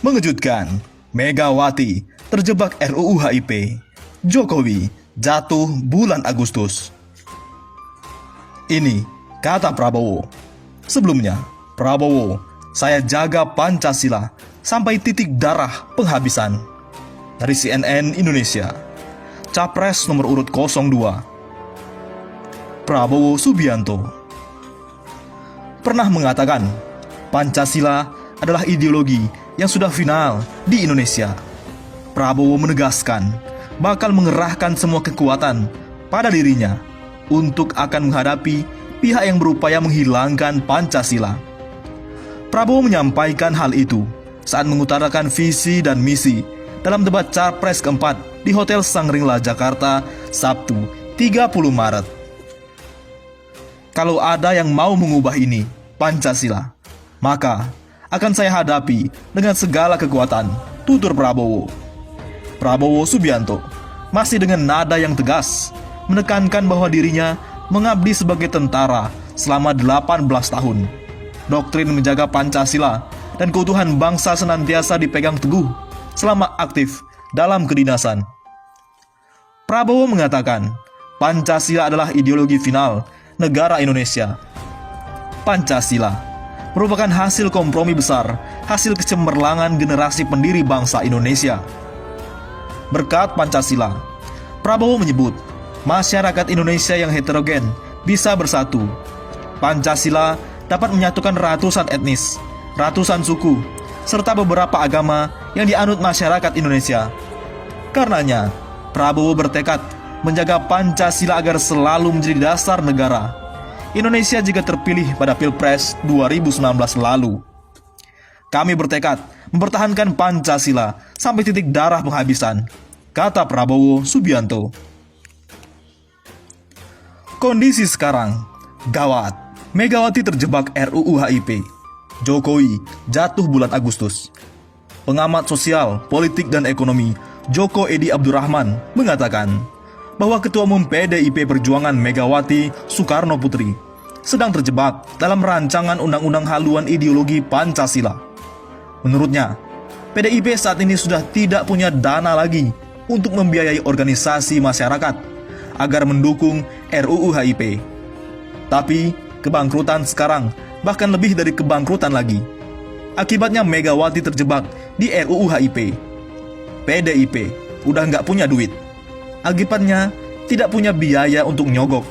Mengejutkan, Megawati terjebak RUU HIP. Jokowi jatuh bulan Agustus. Ini kata Prabowo. Sebelumnya, Prabowo, saya jaga Pancasila sampai titik darah penghabisan. Dari CNN Indonesia, Capres nomor urut 02, Prabowo Subianto, pernah mengatakan Pancasila adalah ideologi yang sudah final di Indonesia. Prabowo menegaskan bakal mengerahkan semua kekuatan pada dirinya untuk akan menghadapi pihak yang berupaya menghilangkan Pancasila. Prabowo menyampaikan hal itu saat mengutarakan visi dan misi dalam debat Capres keempat di Hotel Shangri-La Jakarta, Sabtu 30 Maret. Kalau ada yang mau mengubah ini, Pancasila, maka akan saya hadapi dengan segala kekuatan, tutur Prabowo. Prabowo Subianto masih dengan nada yang tegas menekankan bahwa dirinya mengabdi sebagai tentara selama 18 tahun. Doktrin menjaga Pancasila dan keutuhan bangsa senantiasa dipegang teguh selama aktif dalam kedinasan. Prabowo mengatakan Pancasila adalah ideologi final negara Indonesia. Pancasila merupakan hasil kompromi besar, hasil kecemerlangan generasi pendiri bangsa Indonesia. Berkat Pancasila, Prabowo menyebut masyarakat Indonesia yang heterogen bisa bersatu. Pancasila dapat menyatukan ratusan etnis, ratusan suku, serta beberapa agama yang dianut masyarakat Indonesia. Karenanya, Prabowo bertekad menjaga Pancasila agar selalu menjadi dasar negara Indonesia jika terpilih pada Pilpres 2019 lalu. Kami bertekad mempertahankan Pancasila sampai titik darah penghabisan, kata Prabowo Subianto. Kondisi sekarang gawat. Megawati terjebak RUU HIP. Jokowi jatuh bulan Agustus. Pengamat sosial, politik, dan ekonomi Joko Edi Abdurrahman mengatakan bahwa Ketua Umum PDIP Perjuangan Megawati Soekarno Putri sedang terjebak dalam rancangan undang-undang haluan ideologi Pancasila. Menurutnya, PDIP saat ini sudah tidak punya dana lagi untuk membiayai organisasi masyarakat agar mendukung RUU HIP. Tapi kebangkrutan sekarang bahkan lebih dari kebangkrutan lagi. Akibatnya Megawati terjebak di RUU HIP. PDIP udah nggak punya duit. Akibatnya tidak punya biaya untuk nyogok,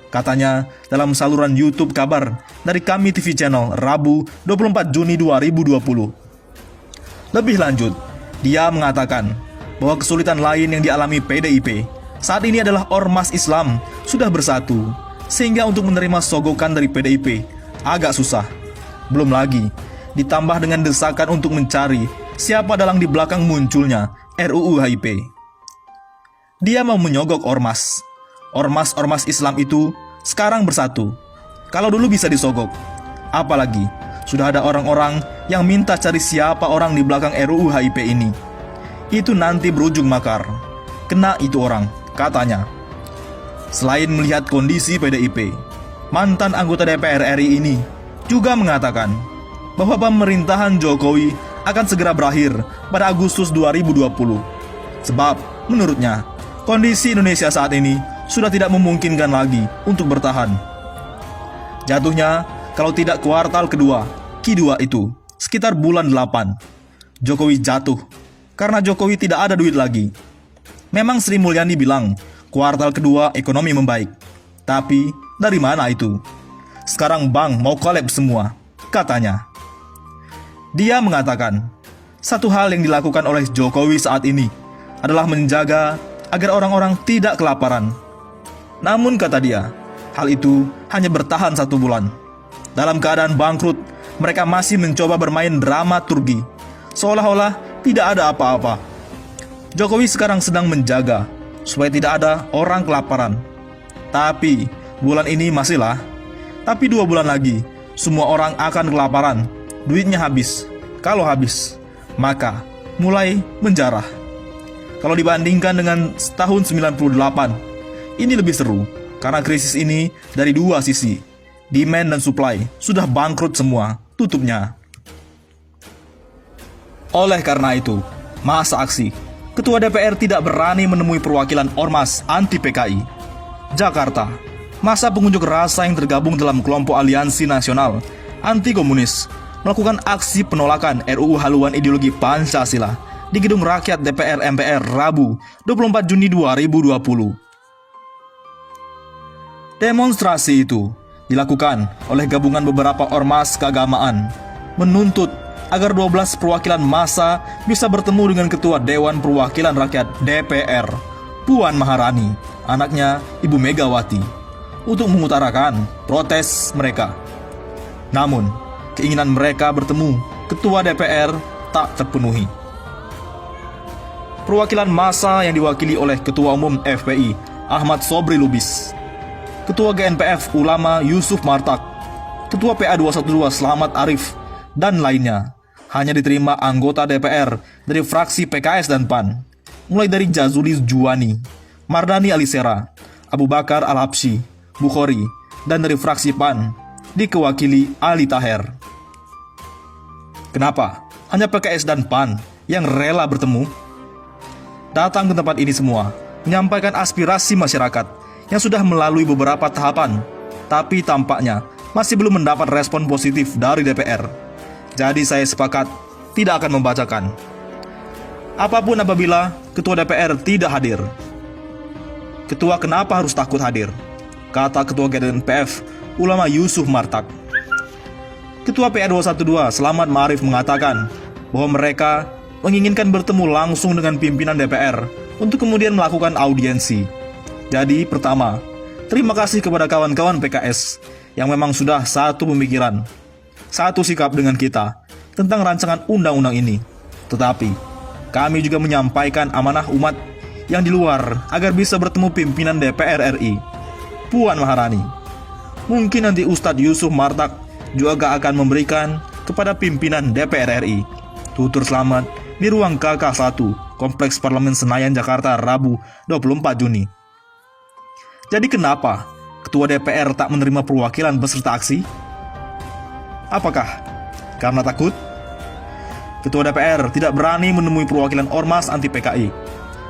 katanya dalam saluran YouTube kabar dari Kami TV Channel Rabu 24 Juni 2020. Lebih lanjut, dia mengatakan bahwa kesulitan lain yang dialami PDIP saat ini adalah ormas Islam sudah bersatu, sehingga untuk menerima sogokan dari PDIP agak susah. Belum lagi ditambah dengan desakan untuk mencari siapa dalang di belakang munculnya RUU HIP. Dia mau menyogok ormas. Ormas-ormas Islam itu sekarang bersatu. Kalau dulu bisa disogok, apalagi sudah ada orang-orang yang minta cari siapa orang di belakang RUU HIP ini. Itu nanti berujung makar. Kena itu orang, katanya. Selain melihat kondisi PDIP, mantan anggota DPR RI ini juga mengatakan bahwa pemerintahan Jokowi akan segera berakhir pada Agustus 2020. Sebab menurutnya, kondisi Indonesia saat ini sudah tidak memungkinkan lagi untuk bertahan. Jatuhnya, kalau tidak kuartal kedua, Q2 itu, sekitar bulan 8, Jokowi jatuh karena Jokowi tidak ada duit lagi. Memang Sri Mulyani bilang, kuartal kedua ekonomi membaik. Tapi, dari mana itu? Sekarang bank mau collab semua, katanya. Dia mengatakan, satu hal yang dilakukan oleh Jokowi saat ini adalah menjaga agar orang-orang tidak kelaparan. Namun kata dia, hal itu hanya bertahan 1 bulan. Dalam keadaan bangkrut, mereka masih mencoba bermain dramaturgi, seolah-olah tidak ada apa-apa. Jokowi sekarang sedang menjaga supaya tidak ada orang kelaparan. Tapi bulan ini masihlah. Tapi 2 bulan lagi, semua orang akan kelaparan. Duitnya habis. Kalau habis, maka mulai menjarah. Kalau dibandingkan dengan tahun 98, ini lebih seru karena krisis ini dari 2 sisi. Demand dan supply sudah bangkrut semua, tutupnya. Oleh karena itu, masa aksi, Ketua DPR tidak berani menemui perwakilan Ormas anti PKI. Jakarta, masa pengunjuk rasa yang tergabung dalam kelompok Aliansi Nasional Anti Komunis melakukan aksi penolakan RUU haluan ideologi Pancasila di Gedung Rakyat DPR MPR Rabu 24 Juni 2020. Demonstrasi itu dilakukan oleh gabungan beberapa ormas keagamaan menuntut agar 12 perwakilan massa bisa bertemu dengan Ketua Dewan Perwakilan Rakyat DPR, Puan Maharani, anaknya Ibu Megawati, untuk mengutarakan protes mereka. Namun, keinginan mereka bertemu Ketua DPR tak terpenuhi. Perwakilan massa yang diwakili oleh Ketua Umum FPI, Ahmad Sobri Lubis, Ketua GNPF Ulama Yusuf Martak, Ketua PA 212 Slamet Arif, dan lainnya, hanya diterima anggota DPR dari fraksi PKS dan PAN, mulai dari Jazuli Juwani, Mardani Alisera, Abu Bakar Al-Habsyi, Bukhari, dan dari fraksi PAN, dikewakili Ali Taher. Kenapa hanya PKS dan PAN yang rela bertemu? Datang ke tempat ini semua, menyampaikan aspirasi masyarakat yang sudah melalui beberapa tahapan, tapi tampaknya masih belum mendapat respon positif dari DPR. Jadi saya sepakat tidak akan membacakan. Apapun apabila Ketua DPR tidak hadir. Ketua kenapa harus takut hadir? Kata Ketua GNPF Ulama Yusuf Martak. Ketua PA 212 Slamet Ma'arif mengatakan bahwa mereka menginginkan bertemu langsung dengan pimpinan DPR untuk kemudian melakukan audiensi. Jadi pertama, terima kasih kepada kawan-kawan PKS yang memang sudah satu pemikiran, satu sikap dengan kita tentang rancangan undang-undang ini. Tetapi, kami juga menyampaikan amanah umat yang di luar agar bisa bertemu pimpinan DPR RI, Puan Maharani. Mungkin nanti Ustadz Yusuf Martak juga akan memberikan kepada pimpinan DPR RI. Tutur selamat di ruang KK1, Kompleks Parlemen Senayan, Jakarta, Rabu 24 Juni. Jadi kenapa Ketua DPR tak menerima perwakilan beserta aksi? Apakah karena takut? Ketua DPR tidak berani menemui perwakilan Ormas anti PKI,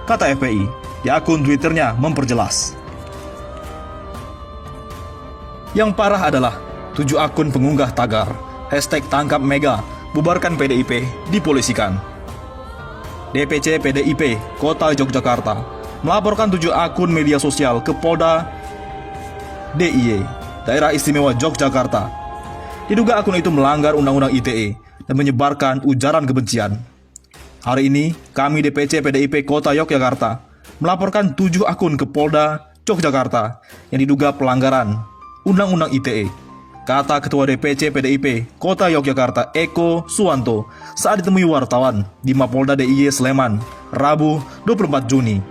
kata FPI di akun Twitternya memperjelas. Yang parah adalah 7 akun pengunggah tagar #tangkap Mega bubarkan PDIP dipolisikan. DPC PDIP Kota Yogyakarta melaporkan 7 akun media sosial ke Polda DIY Daerah Istimewa Yogyakarta. Diduga akun itu melanggar Undang-Undang ITE dan menyebarkan ujaran kebencian. Hari ini, kami DPC PDIP Kota Yogyakarta melaporkan 7 akun ke Polda Yogyakarta yang diduga pelanggaran Undang-Undang ITE, kata Ketua DPC PDIP Kota Yogyakarta Eko Suwanto saat ditemui wartawan di Mapolda DIY Sleman, Rabu 24 Juni.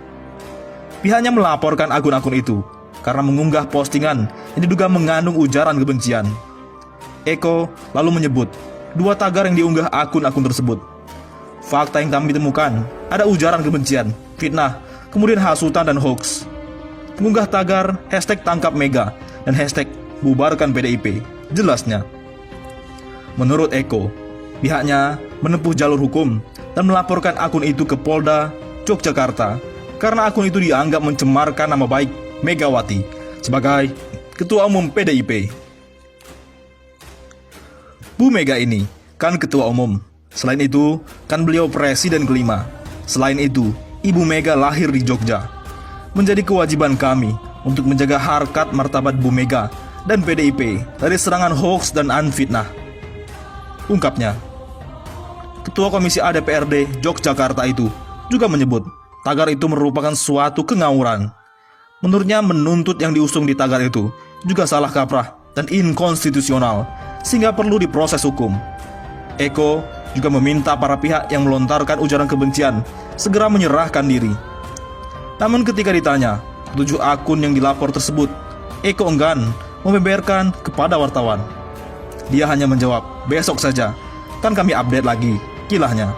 Pihaknya melaporkan akun-akun itu karena mengunggah postingan yang diduga mengandung ujaran kebencian. Eko lalu menyebut 2 tagar yang diunggah akun-akun tersebut. Fakta yang kami temukan, ada ujaran kebencian, fitnah, kemudian hasutan dan hoax. Pengunggah tagar #tangkap Mega dan #bubarkan PDIP, jelasnya. Menurut Eko, pihaknya menempuh jalur hukum dan melaporkan akun itu ke Polda Yogyakarta karena akun itu dianggap mencemarkan nama baik Megawati sebagai Ketua Umum PDIP. Bu Mega ini kan ketua umum. Selain itu, kan beliau presiden kelima. Selain itu, Ibu Mega lahir di Jogja. Menjadi kewajiban kami untuk menjaga harkat martabat Bu Mega dan PDIP dari serangan hoax dan anfitnah, ungkapnya. Ketua Komisi A DPRD Yogyakarta itu juga menyebut tagar itu merupakan suatu kengawuran. Menurutnya menuntut yang diusung di tagar itu juga salah kaprah dan inkonstitusional, sehingga perlu diproses hukum. Eko juga meminta para pihak yang melontarkan ujaran kebencian segera menyerahkan diri. Namun ketika ditanya 7 akun yang dilapor tersebut, Eko enggan membeberkan kepada wartawan. Dia hanya menjawab, besok saja, kan kami update lagi, kilahnya.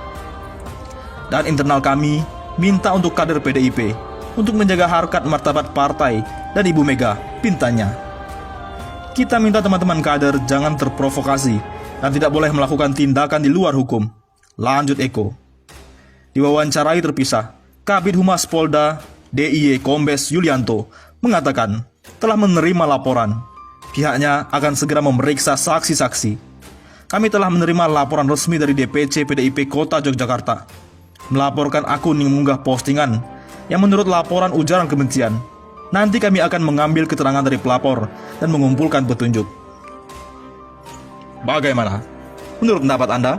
Dan internal kami minta untuk kader PDIP untuk menjaga harkat martabat partai dan Ibu Mega, pintanya. Kita minta teman-teman kader jangan terprovokasi dan tidak boleh melakukan tindakan di luar hukum, lanjut Eko. Diwawancarai terpisah, Kabid Humas Polda DIY Kombes Yulianto mengatakan telah menerima laporan. Pihaknya akan segera memeriksa saksi-saksi. Kami telah menerima laporan resmi dari DPC PDIP Kota Yogyakarta, melaporkan akun yang mengunggah postingan yang menurut laporan ujaran kebencian. Nanti kami akan mengambil keterangan dari pelapor dan mengumpulkan petunjuk. Bagaimana? Menurut pendapat Anda?